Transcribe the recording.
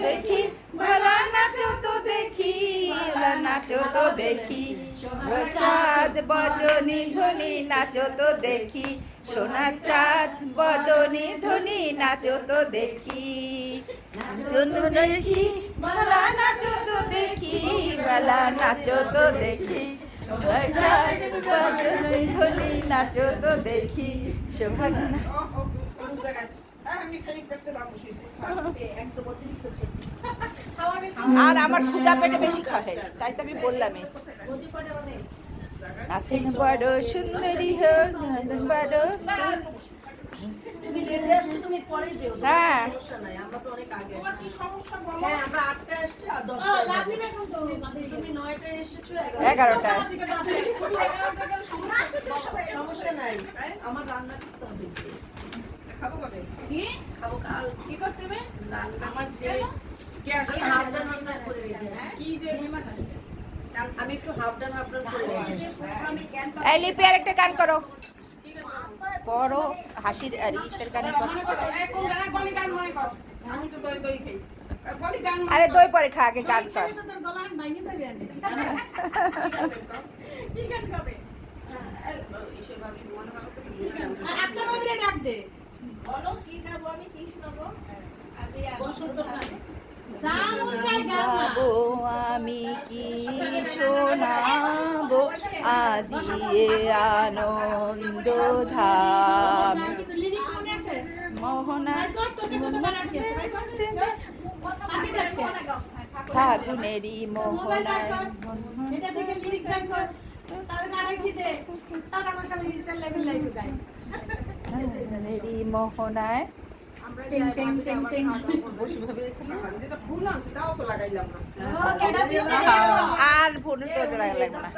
দেখি ভালা নাচো তো দেখি, নাচো তো দেখি, চাঁদ বদনি ধনি নাচো তো দেখি, সোনার চাঁদ বদনি ধনি নাচো তো দেখি, নাচো তো দেখি ভালা নাচো তো দেখি, ভালা নাচো তো দেখি, চাঁদ বদনি ধনি নাচো তো দেখি, শোভাগনা। আর আমার ক্ষুধা পেটে বেশি খাওয়া হয়েছে, তাই তো আমি বললামই। নাচেন বড় সুন্দরী হোক, বড় তুমি লেটে আসছো, তুমি পরে যেও, হ্যাঁ সমস্যা নাই, আমরা তো অনেক আগে। তোমার কি সমস্যা বলো? হ্যাঁ, আমরা 8টায় আসছি আর 10টায় যাবো। তুমি 9টায় এসেছো, 11টায়। সমস্যা নাই, আমার রান্না করতে হবে। খাবো কবে? কি খাবো কাল? কি করতে হবে? রান্না আমার যে কে আসে আমি হাফ ডান করে রেখে আসছি। কি যে মেহমান আসবে? আমি একটু হাফ ডান করে রেখে আসছি। এই লিপি আর একটা গান করো, করো হাসির আর ইসের গান করো। মনে করো, এই কোন গান, গলি গান মনে করো। আমি তো দই দই খাই। গলি গান মনে আরে করো। দই পরে খা, আগে গান কর। তোর গলা ভাঙে যাবে আমি। কি গান গাবে? ঈশ্বর ভাবি মনে করো তো কি গান গাবে? একটা বাবুরে ডাক দে। বলো কি গাবো, আমি কি শোনাবো? আজি বসন্ত গান। যা মন চায় গান না। গাবো আমি কি শোনাবো, আজি এ আনন্দ ধাম, কিন্তু লিরিক্স মনে আছে? মোহনা তোর কাছে তো গান আটকে আছে, ভাই কর। আমি গাইছি। ফাগুনেরই মোবাইল মোহনায় বার কর। এটা থেকে লিরিক্স বের কর। তার গানে কি দে? তার আমার সাথে রিসাল লেভেল লাইটু গাই। ফাগুনেরই মোহনায় টিং টিং টিং টিং বসে ভাবে যেটা ফুল আনছে তাও তো লাগাইলাম না। ও কেডা দিছে? আর ফোন তো লাগবে না।